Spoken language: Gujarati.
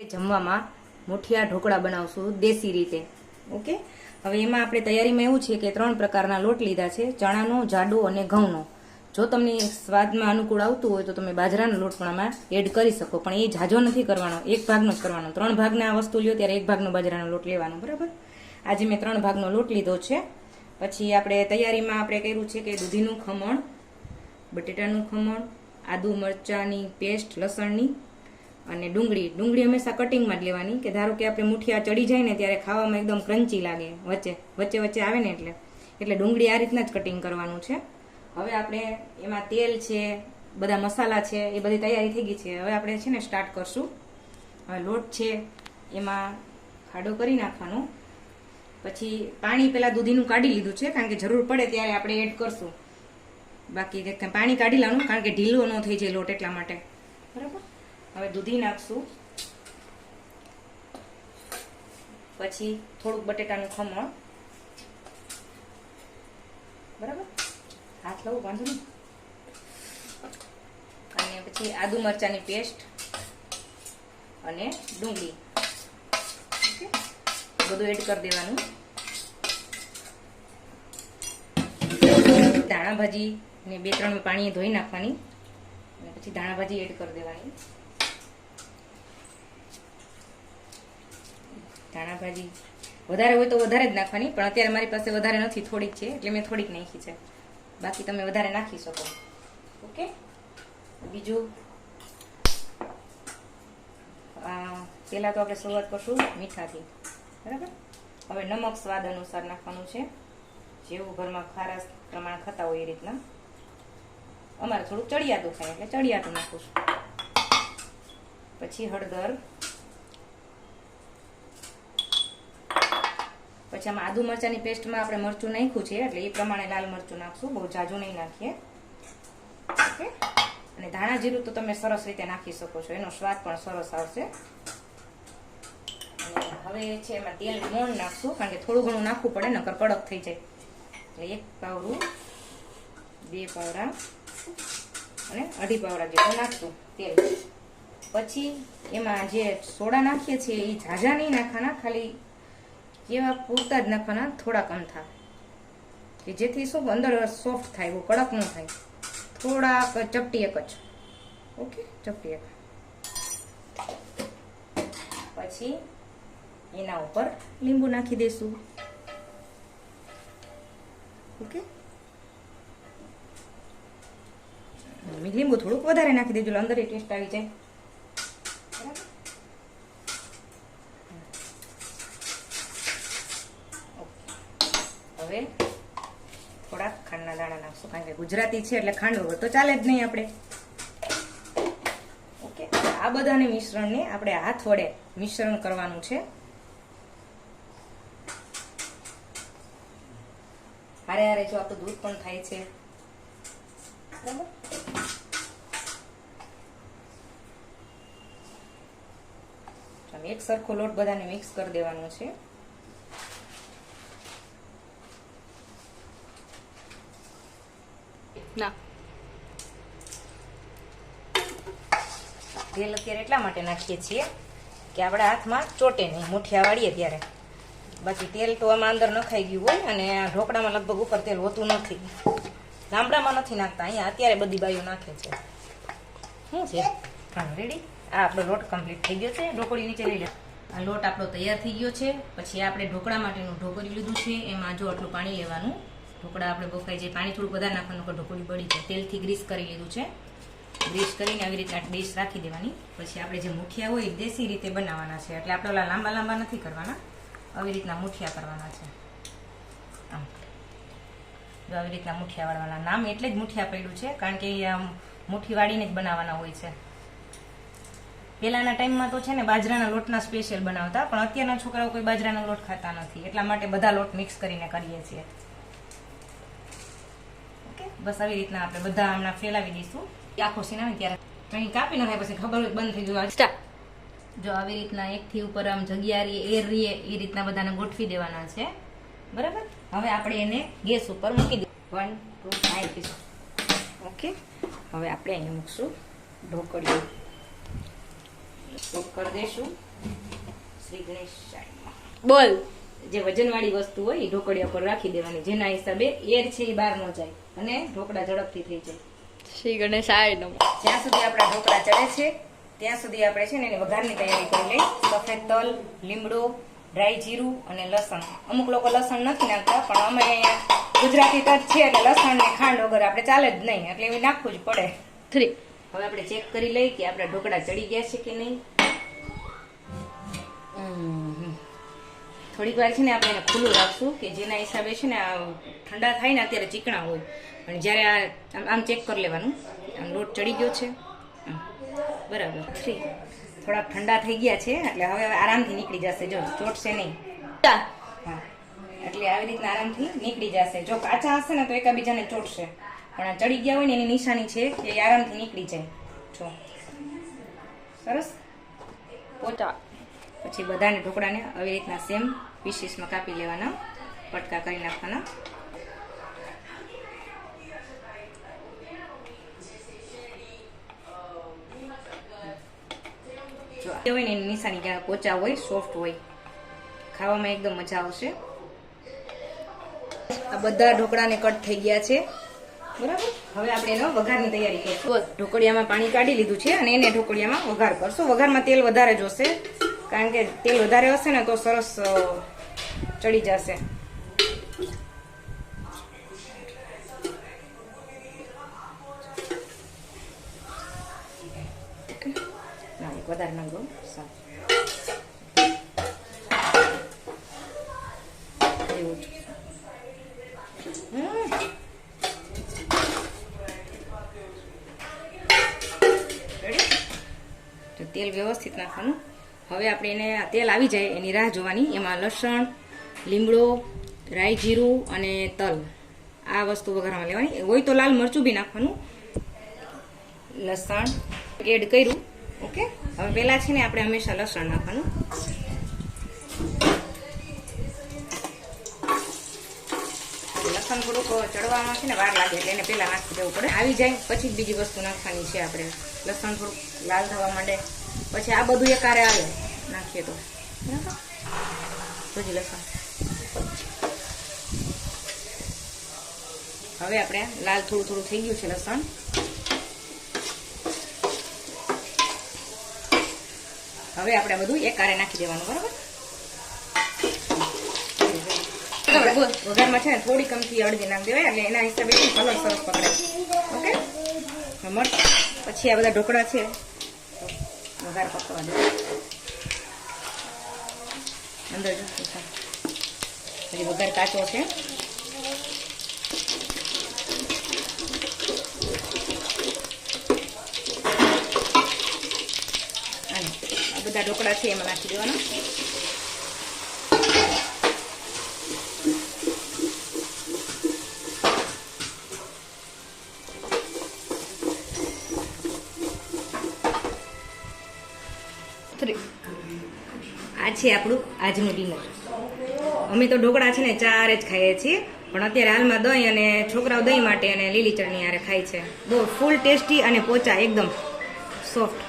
જમવામાં મુઠિયા ઢોકળા બનાવશું દેશી રીતે. ઓકે, હવે એમાં આપણે તૈયારીમાં એવું છે કે 3 પ્રકારના લોટ લીધા છે, ચણાનો, જાડો અને ઘઉંનો. જો તમને સ્વાદમાં અનુકૂળ આવતું હોય તો તમે બાજરાનો લોટ પણ આમાં એડ કરી શકો, પણ એ ઝાઝો નથી કરવાનો, એક ભાગનો જ કરવાનો. 3 ભાગના આ વસ્તુ લ્યો ત્યારે 1 ભાગનો બાજરાનો લોટ લેવાનો, બરાબર. આજે મેં 3 ભાગનો લોટ લીધો છે. પછી આપણે તૈયારીમાં આપણે કર્યું છે કે દૂધીનું ખમણ, બટેટાનું ખમણ, આદુ મરચાંની પેસ્ટ લસણની અને ડુંગળી હંમેશા કટિંગમાં જ લેવાની, કે ધારો કે આપણે મુઠિયા ચડી જાય ને ત્યારે ખાવામાં એકદમ ક્રન્ચી લાગે, વચ્ચે આવે ને એટલે ડુંગળી આ રીતના જ કટિંગ કરવાનું છે. હવે આપણે એમાં તેલ છે, બધા મસાલા છે, એ બધી તૈયારી થઈ ગઈ છે. હવે આપણે છે ને સ્ટાર્ટ કરશું. હવે લોટ છે એમાં ખાડો કરી નાખવાનો. પછી પાણી પહેલાં દૂધીનું કાઢી લીધું છે, કારણ કે જરૂર પડે ત્યારે આપણે એડ કરશું. બાકી પાણી કાઢી લેવાનું, કારણ કે ઢીલો ન થઈ જાય લોટ, એટલા માટે. બરાબર. હવે દૂધી નાખશું. પછી થોડુંક બટેટાનું ખમણ, બરાબર, હાથ લઉં વાંધો નહીં. અને પછી આદુ મરચાંની પેસ્ટ અને ડુંગળી, ઓકે, બધું એડ કરી દેવાનું. ધાણા ભાજી ને 2-3 પાણી ધોઈ નાખવાની અને પછી ધાણા ભાજી એડ કરી દેવાની. ધાણા ભાજી વધારે હોય તો વધારે જ નાખવાની, પણ અત્યારે મારી પાસે વધારે નથી, થોડીક છે એટલે મેં થોડીક નાખી છે. બાકી તમે વધારે નાખી શકો. ઓકે. બીજું પહેલા તો આપણે શરૂઆત કરશું મીઠાથી, બરાબર. હવે નમક સ્વાદ અનુસાર નાખવાનું છે, જેવું ઘરમાં ખારાશ પ્રમાણે ખાતા હોય એ રીતના. અમારે થોડું ચડિયાતું થાય એટલે ચડિયાતું નાખું છું. પછી હળદર, પછી આમાં આદુ મરચાંની પેસ્ટમાં આપણે મરચું નાખ્યું છે એટલે એ પ્રમાણે લાલ મરચું નાખશું, બહુ જાજુ નહીં નાખીએ. ઓકે. અને ધાણા જીરું તો તમે સરસ રીતે નાખી શકો છો, એનો સ્વાદ પણ સરસ આવશે. અને હવે છે એમાં તેલ મોણ નાખશું, કારણ કે થોડું ઘણું નાખવું પડે, નકર કડક થઈ જાય. એટલે 1 પાવડું, 2 પાવડા અને 1.5 પાવડા જેટલું નાખશું તેલ. પછી એમાં જે સોડા નાખીએ છીએ એ ઝાઝા નહીં નાખવાના, ખાલી કેવા પૂરતા જ નાખવાના, થોડાક અમથા, કે જેથી શું અંદર સોફ્ટ થાય, બહુ કડક ન થાય. થોડાક ચપટી એક જ. ઓકે, ચપટી એક. પછી એના ઉપર લીંબુ નાખી દઈશું. ઓકે, લીંબુ થોડુંક વધારે નાખી દેજો, અંદર એ ટેસ્ટ આવી જાય. હવે થોડાક ખાંડના દાણા નાખશું, કારણ કે ગુજરાતી છે એટલે ખાંડ વગર તો ચાલે જ નહીં આપણે. ઓકે. આ બધાને મિશ્રણને આપણે હાથ વડે મિશ્રણ કરવાનું છે. હારે હારે જો આપણું દૂધ પણ થાય છે, બરાબર. એક સરખો લોટ બધાને મિક્સ કરી દેવાનો છે. ના, તેલ અત્યારે એટલા માટે નાખીએ છીએ કે આપણા હાથમાં ચોટે નહીં મુઠિયા વાળીએ ત્યારે. બાકી તેલ તો આમાં અંદર નખાઈ ગયું હોય, અને ઢોકળામાં લગભગ ઉપર તેલ હોતું નથી. ગામડામાં નથી નાખતા, અહીંયા અત્યારે બધી બાઈઓ નાખે છે. શું છે? હા, રેડી. આ આપણો લોટ કમ્પ્લીટ થઈ ગયો છે. ઢોકળી નીચે લઈ લે. આ લોટ આપણો તૈયાર થઈ ગયો છે. પછી આપણે ઢોકળા માટેનું ઢોકળી લીધું છે, એમાં જો આટલું પાણી લેવાનું. ઢોકળા આપણે બફાઈ જાય, પાણી થોડું વધારે નાખવાનું, ઢોકળી બળી જાય. તેલથી ગ્રીસ કરી લીધું છે. ગ્રીસ કરીને આવી રીતે ડીશ રાખી દેવાની. પછી આપણે જે મુઠિયા હોય એ દેશી રીતે બનાવવાના છે, એટલે આપણે ઓલા લાંબા લાંબા નથી કરવાના, આવી રીતના મુઠિયા કરવાના છે. આમ જો આવી રીતના મુઠિયા વાળવાના. નામ એટલે જ મુઠિયા પડ્યું છે, કારણ કે આમ મુઠ્ઠી વાળીને જ બનાવવાના હોય છે. પહેલાના ટાઈમમાં તો છે ને બાજરાના લોટના સ્પેશિયલ બનાવતા, પણ અત્યારના છોકરાઓ કોઈ બાજરાનો લોટ ખાતા નથી, એટલા માટે બધા લોટ મિક્સ કરીને કરીએ છીએ. ઓકે, બસ આવી રીતના આપણે બધા હમણાં ફેલાવી દઈશું. આખો સીન આવે ત્યારે અહીં કાપી નાખાય, પછી ખબર હોય બંધ થઈ ગયું. જો આવી રીતના એકથી ઉપર આમ જગ્યા રહીએ, એર રહીએ, એ રીતના બધાને ગોઠવી દેવાના છે, બરાબર. હવે આપણે એને ગેસ ઉપર મૂકી દઈએ. 1 2 5. ઓકે, હવે આપણે અહીંયા મૂકશું ઢોકળીઓ. કરી દઈશું શ્રી ગણેશ બોલ. જે વજનવાળી વસ્તુ હોય એ ઢોકળિયા પર રાખી દેવાની, જેના હિસાબે એર છે એ બહાર ન જાય અને ઢોકળા ઝડપથી થઈ જાય. શ્રી ગણેશાય નમઃ. જ્યાં સુધી આપણા ઢોકળા ચડે છે ત્યાં સુધી આપણે છે ને એની વઘારની તૈયારી કરી લઈ. સફેદ તલ, લીમડો, ડ્રાય જીરું અને લસણ. અમુક લોકો લસણ નથી નાખતા, પણ અમે અહીંયા ગુજરાતી ટચ છે એટલે લસણ ને ખાંડ વગર આપણે ચાલે જ નહીં, એટલે એવી નાખવું જ પડે. 3. હવે આપણે ચેક કરી લઈએ કે આપણા ઢોકળા ચડી ગયા છે કે નહીં. થોડીક વાર છે ને આપણે એને ખુલ્લું રાખશું કે જેના હિસાબે છે ને આ ઠંડા થાય ને અત્યારે ચીકણા હોય, પણ જ્યારે આમ ચેક કરી લેવાનું આમ લોટ ચડી ગયો છે બરાબર. થોડાક ઠંડા થઈ ગયા છે એટલે હવે આરામથી નીકળી જશે, જો ચોટશે નહીં. હા, એટલે આવી રીતના આરામથી નીકળી જશે. જો કાચા હશે ને તો એકાબીજાને ચોટશે, પણ આ ચડી ગયા હોય ને એની નિશાની છે કે એ આરામથી નીકળી જાય. જો સરસ પોચા. પછી બધાને ઢોકળાને આવી રીતના સેમ પીસીસમાં કાપી લેવાના, પટકા કરી નાખવાના. હોય ને એની નિશાની ક્યાં પોચા હોય, સોફ્ટ હોય, ખાવામાં એકદમ મજા આવશે. આ બધા ઢોકળાને કટ થઈ ગયા છે બરાબર. હવે આપણે એનો વઘારની તૈયારી કરીશું. ઢોકળિયામાં પાણી કાઢી લીધું છે અને એને ઢોકળિયામાં વઘાર કરશું. વઘારમાં તેલ વધારે જોશે, કારણ કે તેલ વધારે હશે ને તો સરસ ચડી જશે. વધારે નાખો. એવું તો તેલ વ્યવસ્થિત નાખવાનું. હવે આપણે એને તેલ આવી જાય એની રાહ જોવાની. એમાં લસણ, લીમડો, રાઈ જીરું અને તલ આ વસ્તુ વઘારમાં લેવાની. હોય તો લાલ મરચું બી નાખવાનું. લસણ એડ કર્યું. ઓકે, હવે પેલા છે ને આપણે હંમેશા લસણ નાખવાનું. લસણ થોડુંક ચડવામાં છે ને વાર લાગે એટલે એને પેલા નાખી દેવું પડે. આવી જાય પછી જ બીજી વસ્તુ નાખવાની છે આપણે. લસણ થોડુંક લાલ થવા માંડે પછી આ બધું એકારે આવે નાખીએ તો બરાબર. લસણ હવે આપણે લાલ થોડું થોડું થઈ ગયું છે લસણ. હવે આપણે બધું એકારે નાખી દેવાનું બરાબર. વઘારમાં છે ને થોડી કમથી અડધી નાખી દેવાય એટલે એના હિસાબે કલર સરસ પકડે. ઓકે, પછી આ બધા ઢોકળા છે વઘાર પકવા દે અંદર. હજી વઘાર કાચો છે. બધા ઢોકળા છે એમાં નાખી દેવાના. આ છે આપણું આજનું ડિનર. અમે તો ઢોકળા છે ને ચારે જ ખાઈએ છીએ, પણ અત્યારે હાલમાં દહીં અને છોકરાઓ દહીં માટે અને લીલી ચટણી હારે ખાય છે. બહુ ફૂલ ટેસ્ટી અને પોચા એકદમ સોફ્ટ.